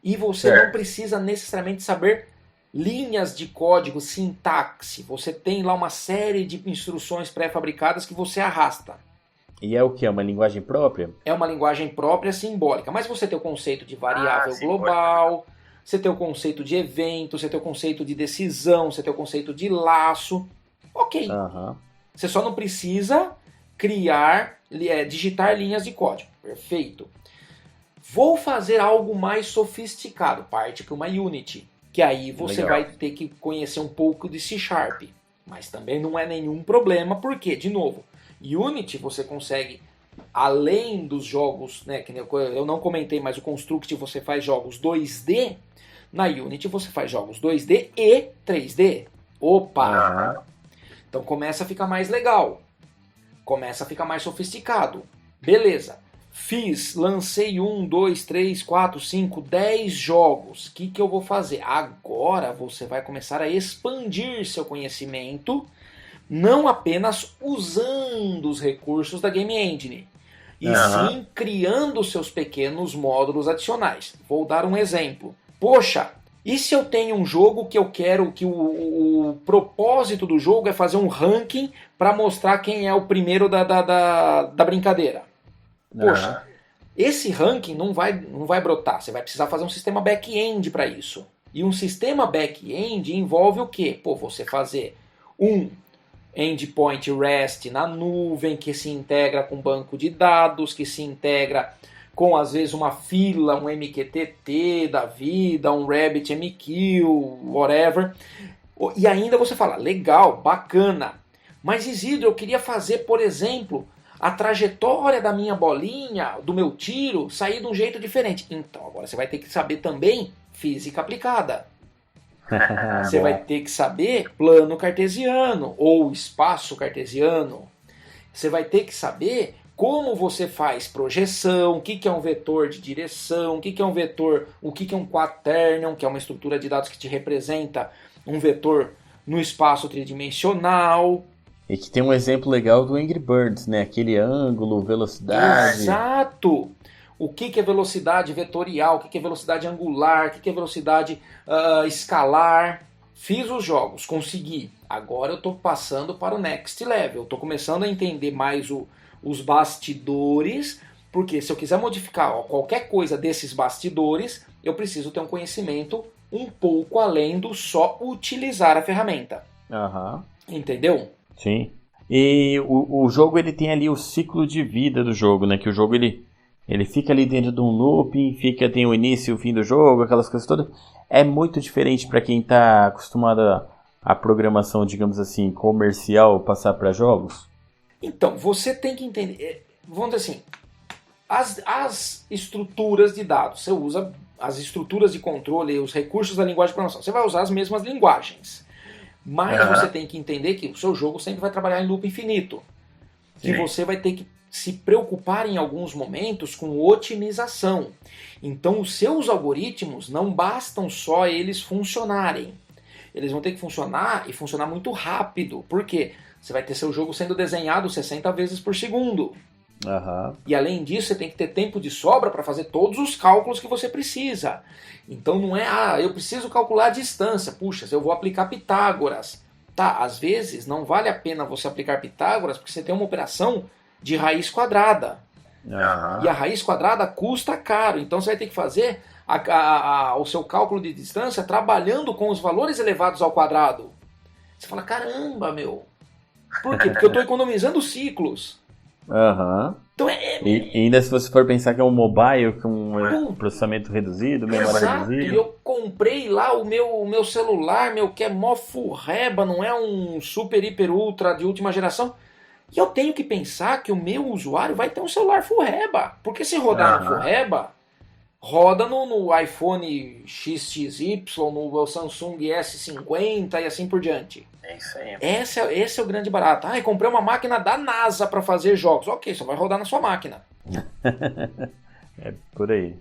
e você não precisa necessariamente saber linhas de código, sintaxe. Você tem lá uma série de instruções pré-fabricadas que você arrasta.
E é o que? É uma linguagem própria?
É uma linguagem própria simbólica. Mas você tem o conceito de variável global, você tem o conceito de evento, você tem o conceito de decisão, você tem o conceito de laço. Ok.
Uhum.
Você só não precisa digitar linhas de código. Perfeito. Vou fazer algo mais sofisticado. Parte para uma Unity. Que aí você vai ter que conhecer um pouco de C#. Mas também não é nenhum problema, porque, de novo, Unity você consegue, além dos jogos, né, que eu não comentei, mas o Construct você faz jogos 2D, na Unity você faz jogos 2D e 3D. Opa! Uhum. Então começa a ficar mais legal, começa a ficar mais sofisticado. Beleza, lancei 1, 2, 3, 4, 5, 10 jogos. O que eu vou fazer? Agora você vai começar a expandir seu conhecimento, não apenas usando os recursos da Game Engine, e sim criando seus pequenos módulos adicionais. Vou dar um exemplo. Poxa, e se eu tenho um jogo que eu quero que o propósito do jogo é fazer um ranking para mostrar quem é o primeiro da brincadeira? Poxa, esse ranking não vai brotar. Você vai precisar fazer um sistema back-end para isso. E um sistema back-end envolve o quê? Pô, você fazer um endpoint REST na nuvem, que se integra com banco de dados, que se integra com, às vezes, uma fila, um MQTT da vida, um RabbitMQ, whatever. E ainda você fala, legal, bacana. Mas, Isidro, eu queria fazer, por exemplo, a trajetória da minha bolinha, do meu tiro, sair de um jeito diferente. Então, agora você vai ter que saber também física aplicada. Você vai ter que saber plano cartesiano ou espaço cartesiano. Você vai ter que saber como você faz projeção, o que é um vetor de direção, o que é um vetor, o que é um quaternion, que é uma estrutura de dados que te representa um vetor no espaço tridimensional.
E que tem um exemplo legal do Angry Birds, né? Aquele ângulo, velocidade.
Exato! O que é velocidade vetorial, o que é velocidade angular, o que é velocidade escalar. Fiz os jogos, consegui. Agora eu estou passando para o next level. Estou começando a entender mais os bastidores, porque se eu quiser modificar qualquer coisa desses bastidores, eu preciso ter um conhecimento um pouco além do só utilizar a ferramenta.
Uhum.
Entendeu?
Sim. E o jogo ele tem ali o ciclo de vida do jogo, né? Que o jogo ele fica ali dentro de um looping, tem o início e o fim do jogo, aquelas coisas todas. É muito diferente para quem está acostumado a programação, digamos assim, comercial, passar para jogos.
Então, você tem que entender, vamos dizer assim, as estruturas de dados, você usa as estruturas de controle, os recursos da linguagem de programação, você vai usar as mesmas linguagens, mas você tem que entender que o seu jogo sempre vai trabalhar em loop infinito, que você vai ter que se preocupar em alguns momentos com otimização. Então os seus algoritmos não bastam só eles funcionarem, eles vão ter que funcionar e funcionar muito rápido, por quê? Você vai ter seu jogo sendo desenhado 60 vezes por segundo.
Uhum.
E além disso, você tem que ter tempo de sobra para fazer todos os cálculos que você precisa. Então não é, eu preciso calcular a distância. Puxa, eu vou aplicar Pitágoras. Tá, às vezes não vale a pena você aplicar Pitágoras porque você tem uma operação de raiz quadrada.
Uhum.
E a raiz quadrada custa caro. Então você vai ter que fazer o seu cálculo de distância trabalhando com os valores elevados ao quadrado. Você fala, caramba, meu. Por quê? Porque eu estou economizando ciclos.
Uhum.
Então
E ainda se você for pensar que é um mobile com processamento reduzido, memória reduzida.
E eu comprei lá o meu celular, que é mó furreba, não é um super, hiper, ultra de última geração. E eu tenho que pensar que o meu usuário vai ter um celular full reba. Porque se rodar no full reba, roda no iPhone XXY, no Samsung S50 e assim por diante.
É isso aí.
Esse é o grande barato. Eu comprei uma máquina da NASA para fazer jogos. Ok, só vai rodar na sua máquina.
É por aí.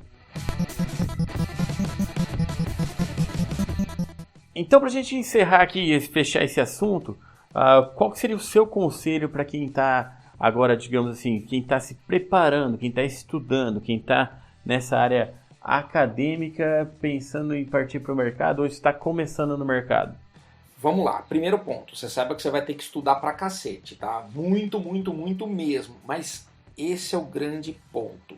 Então, pra gente encerrar aqui e fechar esse assunto, qual que seria o seu conselho para quem está agora, digamos assim, quem está se preparando, quem está estudando, quem está nessa área acadêmica pensando em partir para o mercado ou está começando no mercado?
Vamos lá, primeiro ponto, você saiba que você vai ter que estudar pra cacete, tá? Muito, muito, muito mesmo, mas esse é o grande ponto.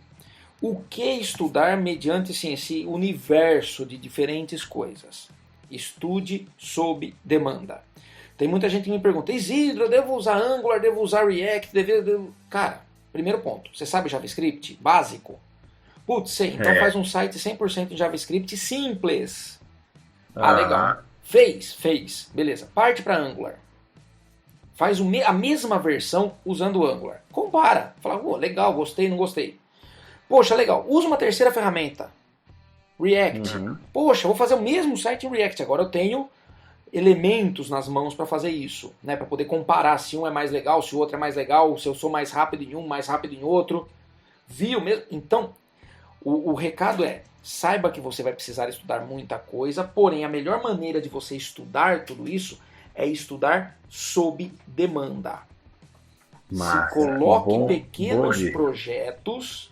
O que estudar mediante assim, esse universo de diferentes coisas? Estude sob demanda. Tem muita gente que me pergunta, Isidro, eu devo usar Angular, devo usar React, Cara, primeiro ponto, você sabe JavaScript? Básico? Putz, sei, então faz um site 100% em JavaScript simples. Legal. Fez. Beleza, parte para Angular. Faz a mesma versão usando o Angular. Compara. Fala, legal, gostei, não gostei. Poxa, legal, usa uma terceira ferramenta. React. Poxa, vou fazer o mesmo site em React. Agora eu tenho elementos nas mãos para fazer isso, né? Para poder comparar se um é mais legal, se o outro é mais legal, se eu sou mais rápido em um, mais rápido em outro. Viu mesmo? Então, o recado é, saiba que você vai precisar estudar muita coisa, porém a melhor maneira de você estudar tudo isso é estudar sob demanda. Se coloque pequenos projetos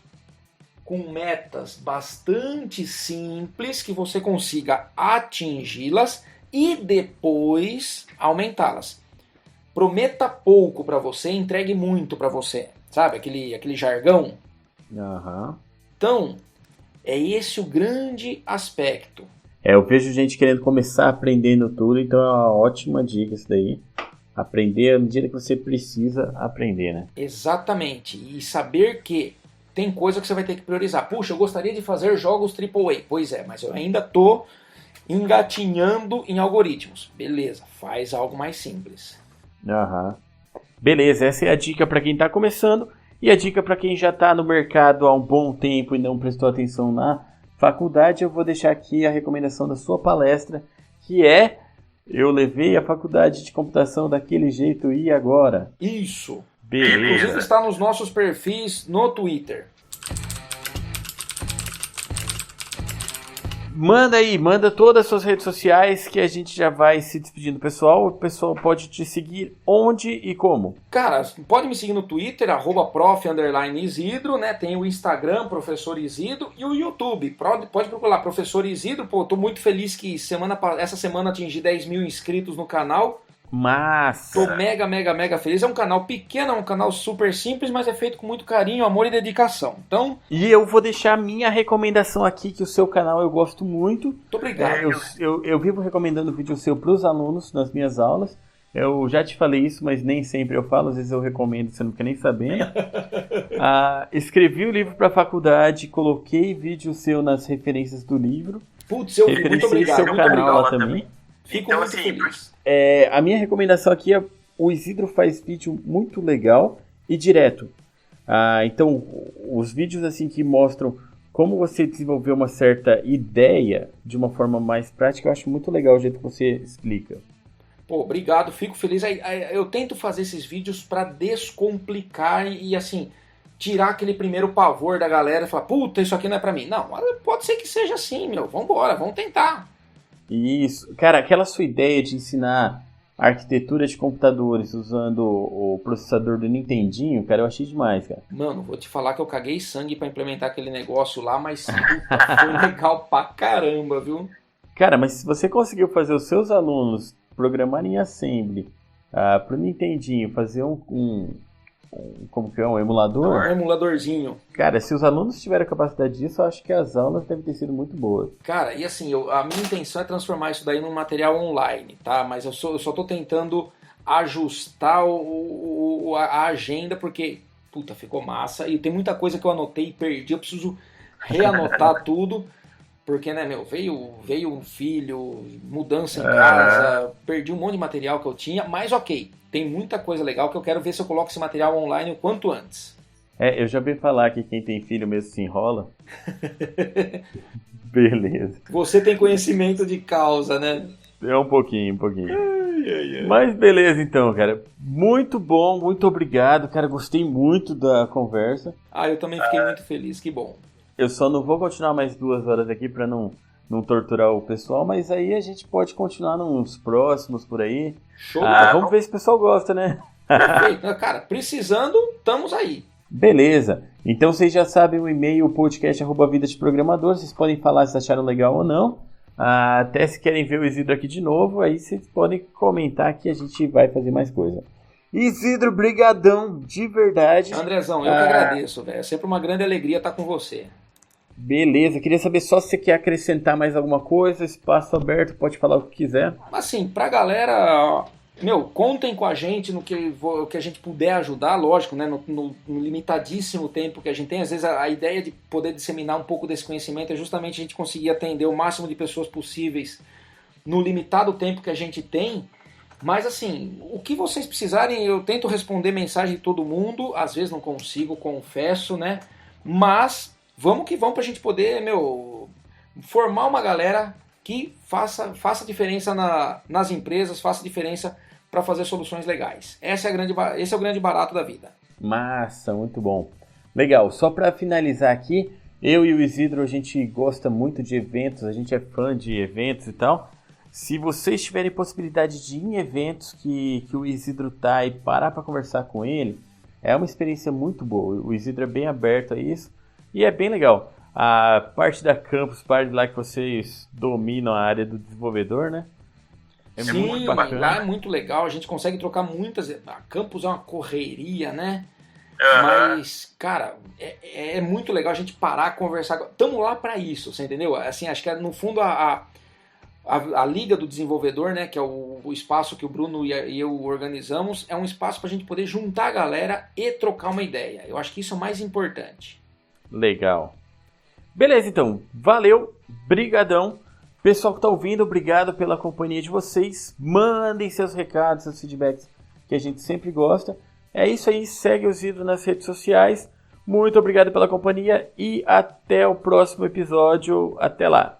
com metas bastante simples que você consiga atingi-las e depois aumentá-las. Prometa pouco para você, entregue muito para você. Sabe, aquele jargão? Então, é esse o grande aspecto.
Eu vejo gente querendo começar aprendendo tudo, então é uma ótima dica isso daí. Aprender à medida que você precisa aprender, né?
Exatamente. E saber que tem coisa que você vai ter que priorizar. Puxa, eu gostaria de fazer jogos AAA. Pois é, mas eu ainda estou engatinhando em algoritmos. Beleza, faz algo mais simples.
Beleza, essa é a dica para quem está começando. E a dica para quem já está no mercado há um bom tempo e não prestou atenção na faculdade, eu vou deixar aqui a recomendação da sua palestra, que é Eu levei a faculdade de computação daquele jeito e agora?
Isso!
Beleza!
Inclusive está nos nossos perfis no Twitter.
Manda todas as suas redes sociais que a gente já vai se despedindo, pessoal. O pessoal pode te seguir onde e como?
Cara, pode me seguir no Twitter, @prof_Isidro, né? Tem o Instagram, Professor Isidro, e o YouTube. Pode procurar lá, Professor Isidro. Pô, tô muito feliz que essa semana atingi 10 mil inscritos no canal.
Massa!
Tô mega feliz. É um canal pequeno, é um canal super simples, mas é feito com muito carinho, amor e dedicação. Então...
E eu vou deixar a minha recomendação aqui, que o seu canal eu gosto muito.
Muito obrigado.
Eu vivo recomendando vídeo seu para os alunos nas minhas aulas. Eu já te falei isso, mas nem sempre eu falo. Às vezes eu recomendo, você não quer nem saber. Escrevi o livro para a faculdade, coloquei vídeo seu nas referências do livro.
Putz, eu vi. Muito obrigado.
Seu canal lá também.
Fico muito feliz.
A minha recomendação aqui é o Isidro faz vídeo muito legal e direto. Então, os vídeos assim que mostram como você desenvolveu uma certa ideia de uma forma mais prática, eu acho muito legal o jeito que você explica.
Pô, obrigado, fico feliz. Eu tento fazer esses vídeos para descomplicar e assim, tirar aquele primeiro pavor da galera e falar, puta, isso aqui não é pra mim. Não, pode ser que seja assim, meu. Vambora, vamos tentar.
Isso. Cara, aquela sua ideia de ensinar arquitetura de computadores usando o processador do Nintendinho, cara, eu achei demais, cara.
Mano, vou te falar que eu caguei sangue pra implementar aquele negócio lá, mas puta, foi legal pra caramba, viu?
Cara, mas se você conseguiu fazer os seus alunos programarem em Assembly pro Nintendinho, fazer como que é, um emulador?
Um emuladorzinho.
Cara, se os alunos tiverem a capacidade disso, eu acho que as aulas devem ter sido muito boas.
Cara, e assim, a minha intenção é transformar isso daí num material online, tá? Mas eu só tô tentando ajustar a agenda, porque, puta, ficou massa. E tem muita coisa que eu anotei e perdi, eu preciso reanotar tudo. Porque, né, veio um filho, mudança em casa, perdi um monte de material que eu tinha, mas ok, tem muita coisa legal que eu quero ver se eu coloco esse material online o quanto antes.
Eu já ouvi falar que quem tem filho mesmo se enrola. Beleza.
Você tem conhecimento de causa, né?
É um pouquinho. Mas beleza então, cara. Muito bom, muito obrigado, cara. Gostei muito da conversa.
Eu também fiquei muito feliz, que bom.
Eu só não vou continuar mais 2 horas aqui pra não torturar o pessoal, mas aí a gente pode continuar nos próximos por aí.
Show.
Vamos ver se o pessoal gosta, né?
Perfeito. Cara, precisando, estamos aí.
Beleza. Então vocês já sabem o e-mail podcast@vidadeprogramador. Vocês podem falar se acharam legal ou não. Até se querem ver o Isidro aqui de novo, aí vocês podem comentar que a gente vai fazer mais coisa. Isidro, brigadão, de verdade.
Andrezão, eu que agradeço, velho. É sempre uma grande alegria estar com você.
Beleza, queria saber só se você quer acrescentar mais alguma coisa, espaço aberto, pode falar o que quiser.
Assim, pra galera, contem com a gente no que a gente puder ajudar, lógico, né, no limitadíssimo tempo que a gente tem. Às vezes a ideia de poder disseminar um pouco desse conhecimento é justamente a gente conseguir atender o máximo de pessoas possíveis no limitado tempo que a gente tem. Mas assim, o que vocês precisarem, eu tento responder mensagem de todo mundo, às vezes não consigo, confesso, né, mas vamos que vamos pra gente poder, formar uma galera que faça diferença nas empresas, faça diferença para fazer soluções legais. Esse é o grande barato da vida.
Massa, muito bom. Legal, só para finalizar aqui, eu e o Isidro, a gente gosta muito de eventos, a gente é fã de eventos e tal. Se vocês tiverem possibilidade de ir em eventos que o Isidro tá e parar para conversar com ele, é uma experiência muito boa. O Isidro é bem aberto a isso e é bem legal. A parte da Campus Party lá que vocês dominam a área do desenvolvedor, né?
Sim,
muito bacana.
Lá é muito legal, a gente consegue trocar muitas... A Campus é uma correria, né? Mas, cara, é muito legal a gente parar, conversar. Estamos lá para isso, você entendeu? Assim, acho que no fundo a Liga do Desenvolvedor, né, que é o espaço que o Bruno e eu organizamos, é um espaço para a gente poder juntar a galera e trocar uma ideia. Eu acho que isso é o mais importante.
Legal. Beleza, então. Valeu. Brigadão. Pessoal que tá ouvindo, obrigado pela companhia de vocês. Mandem seus recados, seus feedbacks, que a gente sempre gosta. É isso aí. Segue o Isidro nas redes sociais. Muito obrigado pela companhia e até o próximo episódio. Até lá.